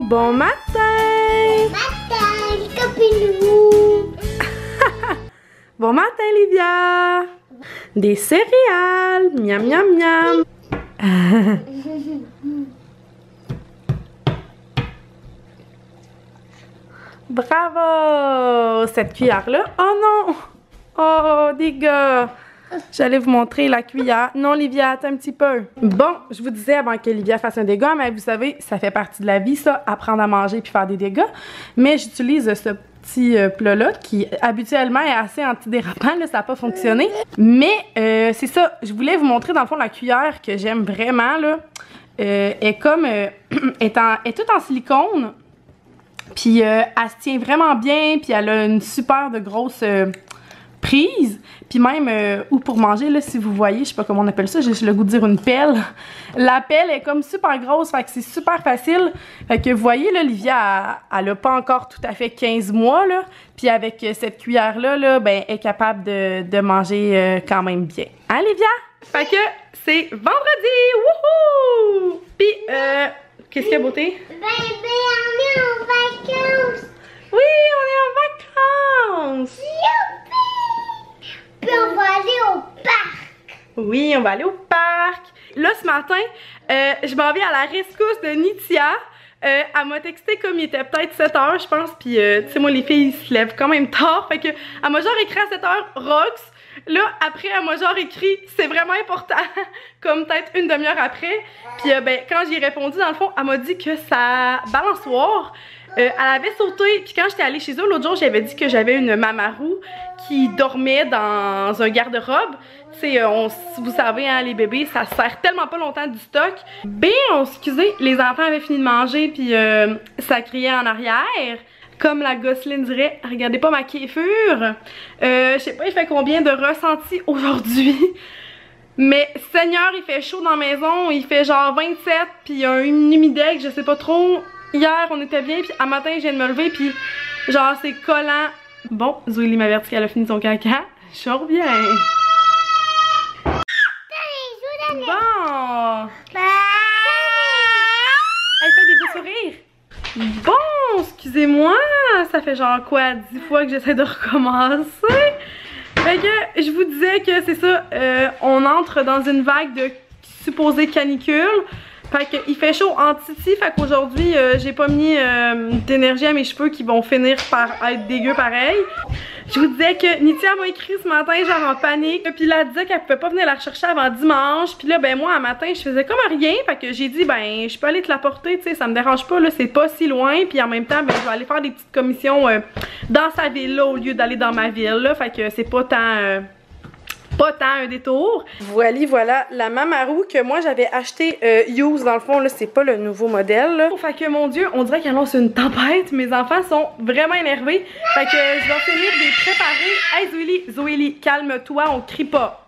Bon matin! Bon matin, les copines! Bon matin, Livia! Des céréales! Miam, miam, miam! Bravo! Cette cuillère-là. Oh non! Oh, des gars! J'allais vous montrer la cuillère. Non, Livia, attends un petit peu. Bon, je vous disais avant que Livia fasse un dégât, mais vous savez, ça fait partie de la vie, ça, apprendre à manger puis faire des dégâts. Mais j'utilise ce petit plat-là qui, habituellement, est assez antidérapant, là, ça n'a pas fonctionné. Mais, c'est ça, je voulais vous montrer, dans le fond, la cuillère que j'aime vraiment, là. Est comme, est toute en silicone. Puis, elle se tient vraiment bien, puis elle a une super de grosse... prise, puis même ou pour manger là, si vous voyez, je sais pas comment on appelle ça, j'ai le goût de dire une pelle. La pelle est comme super grosse, fait que c'est super facile. Fait que vous voyez là, Livia, elle a pas encore tout à fait 15 mois là, puis avec cette cuillère là, ben elle est capable de manger quand même bien. Hein, Livia? Fait que c'est vendredi, wouhou! Puis qu'est-ce qu'il y a, beauté? Bébé, on est en vacances! Oui, on est en vacances! Puis on va aller au parc. Oui, on va aller au parc. Là, ce matin, je m'en vais à la rescousse de Nitia. Elle m'a texté comme il était peut-être 7 h, je pense. Puis, tu sais, moi, les filles, ils se lèvent quand même tard. Fait que, elle m'a genre écrit à 7 h, Rox. Là, après, elle m'a genre écrit, c'est vraiment important. Comme peut-être une demi-heure après. Puis, ben, quand j'y ai répondu, dans le fond, elle m'a dit que sa balançoire, elle avait sauté. Puis quand j'étais allée chez eux l'autre jour, j'avais dit que j'avais une mamarou qui dormait dans un garde-robe. Tu sais, vous savez, hein, les bébés, ça sert tellement pas longtemps du stock. Ben, excusez, les enfants avaient fini de manger, puis ça criait en arrière. Comme la gosseline dirait, regardez pas ma kéfure. Je sais pas, il fait combien de ressentis aujourd'hui. Mais Seigneur, il fait chaud dans la maison, il fait genre 27, puis il y a une humidèque, je sais pas trop. Hier, on était bien, puis à matin, je viens de me lever, puis genre, c'est collant. Bon, Zoélie m'avertit qu'elle a fini son caca. Je reviens. Bon. Elle fait des beaux sourires. Bon, excusez-moi. Ça fait genre quoi, 10 fois que j'essaie de recommencer. Fait que je vous disais que c'est ça, on entre dans une vague de supposée canicule. Fait qu'il fait chaud en titi, fait qu'aujourd'hui j'ai pas mis d'énergie à mes cheveux qui vont finir par être dégueux pareil. Je vous disais que Nitia m'a écrit ce matin genre en panique, puis là elle disait qu'elle pouvait pas venir la rechercher avant dimanche, puis là ben moi un matin je faisais comme rien, fait que j'ai dit ben je peux aller te la porter, tu sais, ça me dérange pas là, c'est pas si loin, puis en même temps ben je vais aller faire des petites commissions dans sa ville là au lieu d'aller dans ma ville là, fait que c'est pas tant... pas tant un détour. Voilà la mamarou que moi j'avais acheté use dans le fond là, c'est pas le nouveau modèle là. Fait que mon dieu, on dirait qu'il annonce une tempête, mes enfants sont vraiment énervés. Fait que je vais finir de les préparer. Hey Zoélie, calme-toi, on crie pas.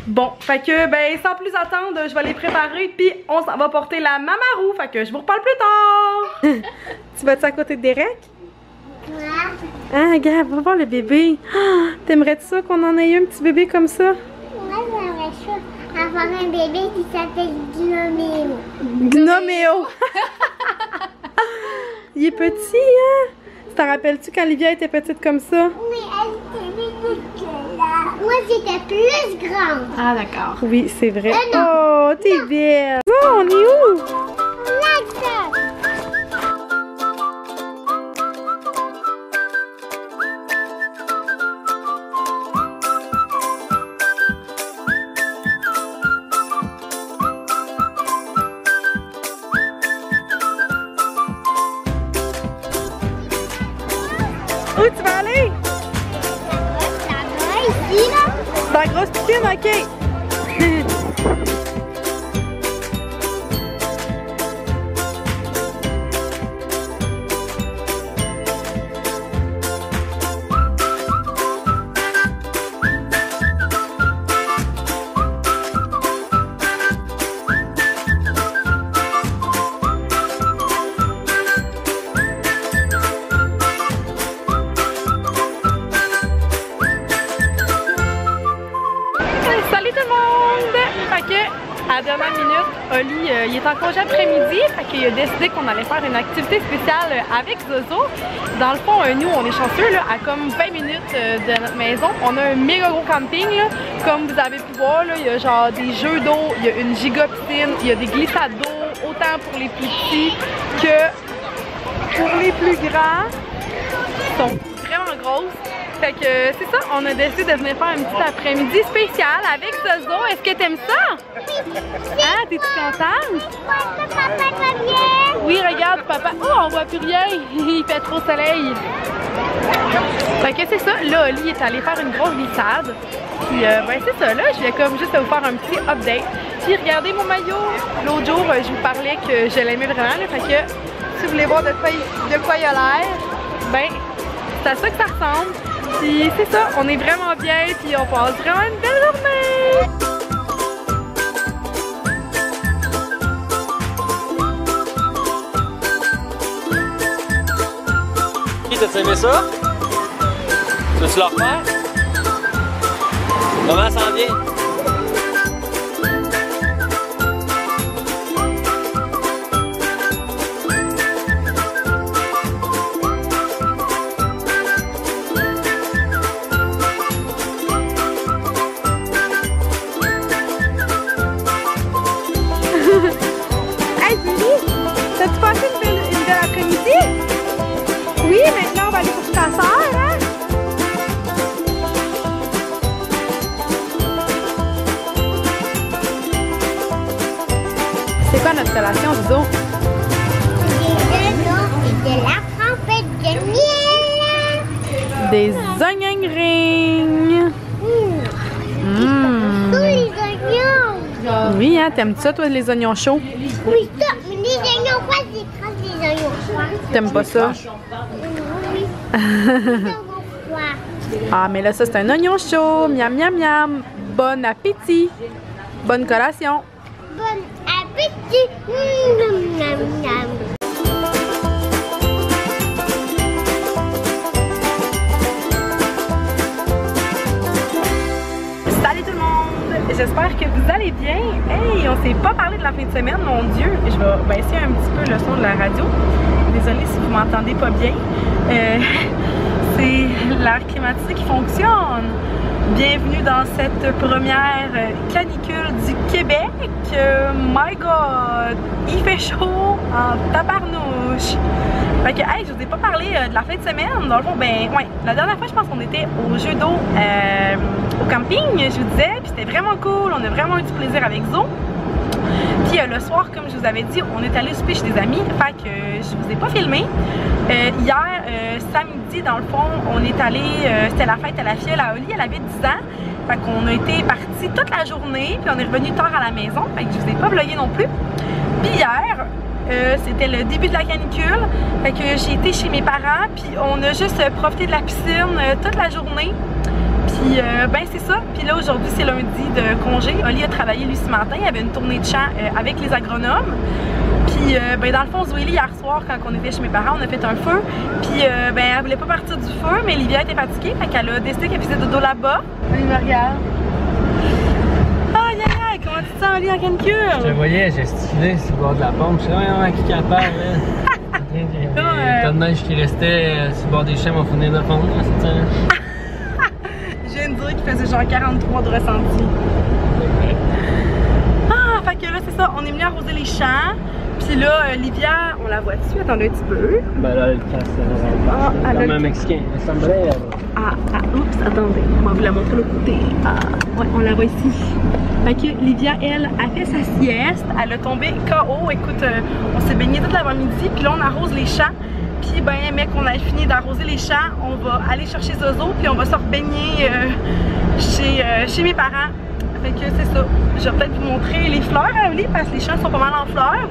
Bon, fait que ben sans plus attendre, je vais les préparer puis on s'en va porter la mamarou. Fait que je vous reparle plus tard. Tu vas-tu à côté de Derek? Ah, regarde, va voir le bébé. Ah, t'aimerais-tu ça qu'on en ait un petit bébé comme ça? Moi, j'aimerais ça avoir un bébé qui s'appelle Gnoméo. Gnoméo! Il est petit, hein? T'en rappelles-tu quand Livia était petite comme ça? Oui, elle était petite que là. Moi, j'étais plus grande. Ah, d'accord. Oui, c'est vrai. Non. Oh, t'es belle! Oh, on est où? Là, Où tu vas aller? ici, là. Dans la grosse piscine, ok. Salut tout le monde! est en congé après-midi, fait qu'il a décidé qu'on allait faire une activité spéciale avec Zozo. Dans le fond, nous, on est chanceux, là, à comme 20 minutes de notre maison. On a un méga gros camping, là. Comme vous avez pu voir, là, il y a genre des jeux d'eau, il y a une giga piscine, il y a des glissades d'eau, autant pour les plus petits que pour les plus grands. Ils sont vraiment grosses. Fait que c'est ça, on a décidé de venir faire un petit après-midi spécial avec Zozo. Est-ce que t'aimes ça? Oui. Ah, t'es-tu contente? Papa va bien. Oui, regarde, papa. Oh, on voit plus rien. Il fait trop soleil. Fait que c'est ça. Là, Oli est allé faire une grosse glissade. Puis, ben c'est ça. Là, je vais comme juste vous faire un petit update. Puis, regardez mon maillot. L'autre jour, je vous parlais que je l'aimais vraiment. Là, fait que si vous voulez voir de quoi il a l'air, ben, c'est à ça que ça ressemble. Puis c'est ça, on est vraiment bien, puis on passe vraiment une belle journée! T'as aimé ça? Veux-tu le refaire? Comment ça en vient? Hey Julie, t'as-tu passé une belle après-midi? Oui, maintenant on va aller pour ta soeur, hein? C'est quoi notre collation, Zozo? Des de la trompette de miel. Des onion rings. Tous les oignons. Oui, hein, t'aimes-tu ça, toi, les oignons chauds? Oui, ça, mais les oignons froids, j'écrase les oignons froids. T'aimes pas ça? Oui, les oignons froids. Ah, mais là, ça, c'est un oignon chaud. Miam, miam, miam. Bon appétit. Bonne collation. Bon appétit. Miam, miam. Salut tout le monde! J'espère que vous allez bien. Hey, on s'est pas parlé de la fin de semaine, mon Dieu. Je vais baisser un petit peu le son de la radio. Désolée si vous m'entendez pas bien. C'est l'air climatisé qui fonctionne. Bienvenue dans cette première canicule du Québec. My God! Il fait chaud en tabarnouche. Fait que, hey, je vous ai pas parlé de la fin de semaine. Dans le fond, ben, ouais, la dernière fois, je pense qu'on était au jeu d'eau au camping, je vous disais, puis c'était vraiment cool. On a vraiment eu du plaisir avec Zo. Puis le soir, comme je vous avais dit, on est allé souper chez des amis. Fait que je vous ai pas filmé. Hier, samedi, dans le fond, on est allé, c'était la fête à la fille, à Oli, elle avait 10 ans. Fait qu'on a été partis toute la journée, puis on est revenu tard à la maison. Fait que je vous ai pas vlogué non plus. Puis hier, c'était le début de la canicule. Fait que j'ai été chez mes parents, puis on a juste profité de la piscine toute la journée. Puis ben c'est ça. Puis là aujourd'hui c'est lundi de congé. Oli a travaillé lui ce matin. Il y avait une tournée de chant avec les agronomes. Puis ben dans le fond Zoélie hier soir quand on était chez mes parents on a fait un feu. Puis ben elle voulait pas partir du feu mais Livia était fatiguée. Fait qu'elle a décidé qu'elle faisait dodo là-bas. Oli me regarde. Aïe aïe aïe, comment tu te sens Oli en canicule? Je te voyais gesticuler sur le bord de la pompe. Je suis vraiment qui capable. T'as de neige qui restait sur le bord des champs au fournir de fond. Je viens de dire qu'il faisait genre 43 de ressenti. Ah, fait que là, c'est ça, on est venu arroser les champs. Puis là, Livia, on la voit dessus, attendez un petit peu. Ben là, elle casse. Comme un Mexicain. Elle semblerait. Oups, attendez, on va vous la montrer de l'autre côté. Ouais, on la voit ici. Fait que Livia, elle, a fait sa sieste. Elle a tombé KO. Écoute, on s'est baigné toute l'avant-midi. Puis là, on arrose les champs. Puis ben, mec, on a fini d'arroser les champs. On va aller chercher Zozo. Puis on va se rebaigner chez mes parents. Fait que c'est ça. Je vais peut-être vous montrer les fleurs à Oli parce que les champs sont pas mal en fleurs.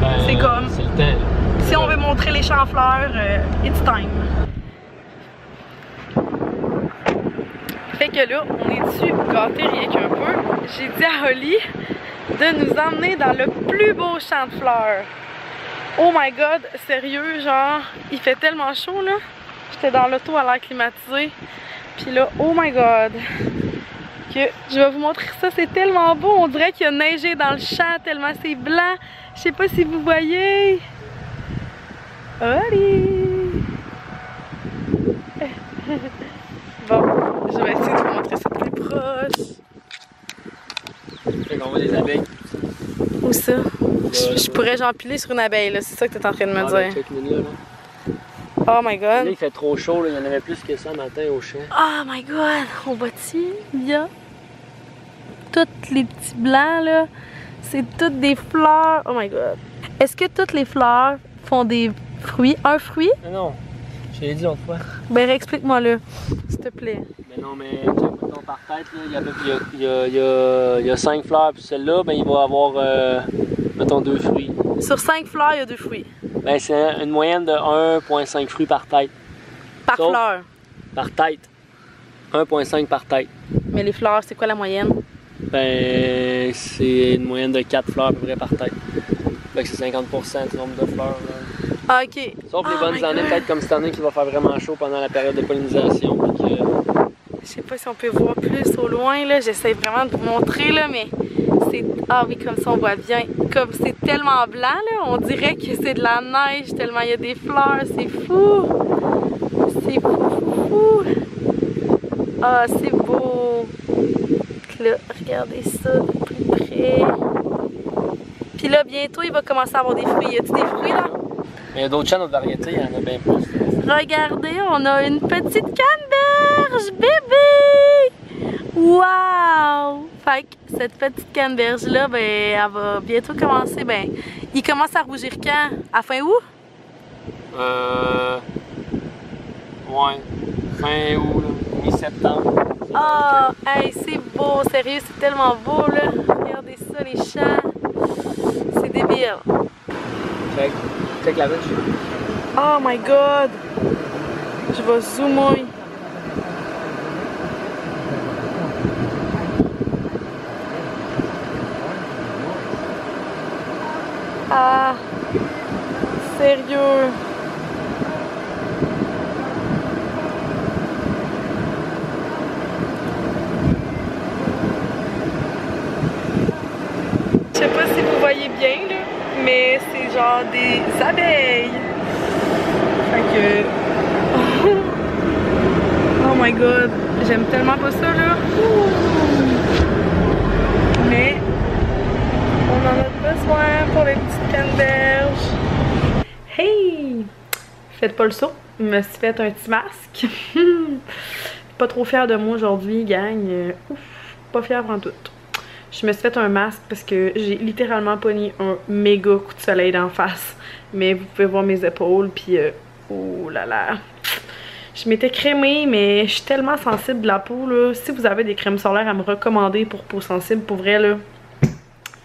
Ben, c'est comme. C'est le temps. Si on veut montrer les champs en fleurs, it's time. Fait que là, on est dessus gâtés rien qu'un peu. J'ai dit à Oli de nous emmener dans le plus beau champ de fleurs. Oh my god, sérieux, genre, il fait tellement chaud là. J'étais dans l'auto à l'air climatisé. Puis là, oh my god, que je vais vous montrer ça, c'est tellement beau. On dirait qu'il y a neigé dans le champ tellement c'est blanc. Je sais pas si vous voyez. Allez! Bon, je vais essayer de vous montrer ça plus proche. Fait qu'on voit des abeilles. Où ça? Je pourrais j'empiler sur une abeille, là. C'est ça que tu es en train de me dire. Oh my god. Là, il fait trop chaud, là. Il y en avait plus que ça matin au champ. Oh my god. On voit-tu bien? Tous les petits blancs, là, c'est toutes des fleurs. Oh my god. Est-ce que toutes les fleurs font des fruits? Un fruit? Non, je l'ai dit l'autre fois. Ben, explique-moi-le, s'il te plaît. Mais non, mais mettons par tête, là, il y a 5 fleurs, puis celle-là, ben, il va avoir, mettons, 2 fruits. Sur 5 fleurs, il y a 2 fruits. Ben, c'est une moyenne de 1,5 fruits par tête. Par fleur? Par tête. 1,5 par tête. Mais les fleurs, c'est quoi la moyenne? Ben, c'est une moyenne de 4 fleurs à peu près par tête. Fait que c'est 50% du nombre de fleurs. Là. Ah, ok. Sauf les bonnes années, peut-être comme cette année qui va faire vraiment chaud pendant la période de pollinisation. Que... Je sais pas si on peut voir plus au loin, là. J'essaie vraiment de vous montrer, là, mais c'est... Ah oui, comme ça, on voit bien. Comme c'est tellement blanc, là, on dirait que c'est de la neige, tellement il y a des fleurs. C'est fou! C'est fou! Ah, c'est beau! Là, regardez ça de plus près. Puis là, bientôt, il va commencer à avoir des fruits. Y a-t-il des fruits, là? Mais il y a d'autres champs, d'autres variétés, il y en a bien plus. Regardez, on a une petite canneberge, bébé! Wow! Fait que cette petite canneberge-là, ben, elle va bientôt commencer. Ben, il commence à rougir quand? À fin août? Ouais. Fin août, mi-septembre. Ah, oh, hey, c'est beau, sérieux, c'est tellement beau, là. Regardez ça, les champs. C'est débile. Check la ruche. Oh my god! Je vais zoomer. Ah! Sérieux? Je sais pas si vous voyez bien, là, mais c'est genre des abeilles. Fait que... Oh my god, j'aime tellement pas ça, là. Mais on en a besoin pour les petites canneberges. Hey! Faites pas le saut, je me suis fait un petit masque. Pas trop fière de moi aujourd'hui, gang. Ouf, pas fière avant tout. Je me suis fait un masque parce que j'ai littéralement pogné un méga coup de soleil d'en face. Mais vous pouvez voir mes épaules, puis oh là là. Je m'étais crémée, mais je suis tellement sensible de la peau, là. Si vous avez des crèmes solaires à me recommander pour peau sensible, pour vrai, là.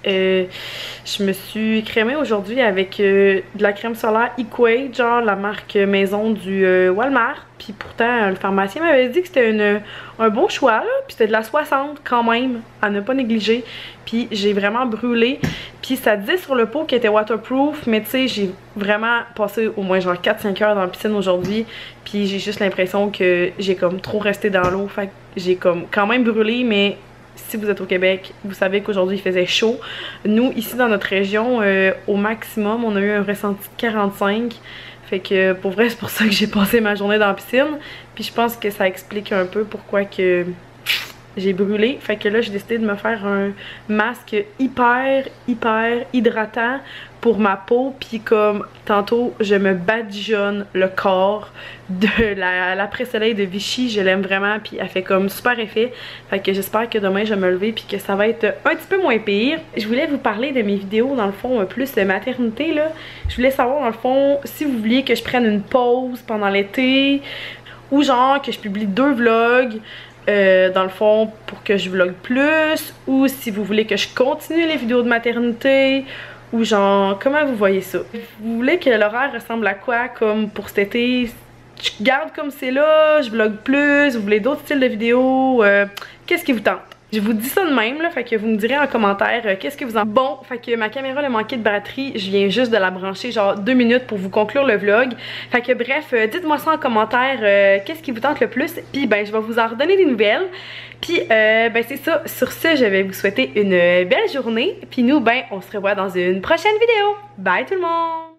Je me suis crémée aujourd'hui avec de la crème solaire Equate, genre la marque maison du Walmart. Puis pourtant, le pharmacien m'avait dit que c'était un bon choix, là. Puis c'était de la 60 quand même, à ne pas négliger. Puis j'ai vraiment brûlé. Puis ça disait sur le pot qu'elle était waterproof, mais tu sais, j'ai vraiment passé au moins genre 4-5 heures dans la piscine aujourd'hui. Puis j'ai juste l'impression que j'ai comme trop resté dans l'eau. Fait que j'ai comme quand même brûlé, mais... Si vous êtes au Québec, vous savez qu'aujourd'hui il faisait chaud. Nous, ici dans notre région, au maximum, on a eu un ressenti de 45. Fait que pour vrai, c'est pour ça que j'ai passé ma journée dans la piscine. Puis je pense que ça explique un peu pourquoi que j'ai brûlé. Fait que là, j'ai décidé de me faire un masque hyper hydratant pour ma peau. Puis comme tantôt, je me badigeonne le corps de l'après-soleil de Vichy. Je l'aime vraiment, puis elle fait comme super effet. Fait que j'espère que demain, je vais me lever puis que ça va être un petit peu moins pire. Je voulais vous parler de mes vidéos, dans le fond, plus de maternité, là. Je voulais savoir, dans le fond, si vous vouliez que je prenne une pause pendant l'été, ou genre que je publie 2 vlogs, dans le fond, pour que je vlogue plus, ou si vous voulez que je continue les vidéos de maternité, ou genre, comment vous voyez ça? Vous voulez que l'horaire ressemble à quoi, comme pour cet été? Je garde comme c'est là, je vlog plus, vous voulez d'autres styles de vidéos, qu'est-ce qui vous tente? Je vous dis ça de même, là, fait que vous me direz en commentaire qu'est-ce que vous en... Bon, fait que ma caméra a manqué de batterie, je viens juste de la brancher genre 2 minutes pour vous conclure le vlog. Fait que bref, dites-moi ça en commentaire, qu'est-ce qui vous tente le plus, puis ben je vais vous en redonner des nouvelles. Puis ben c'est ça, sur ce je vais vous souhaiter une belle journée, puis nous ben on se revoit dans une prochaine vidéo. Bye tout le monde!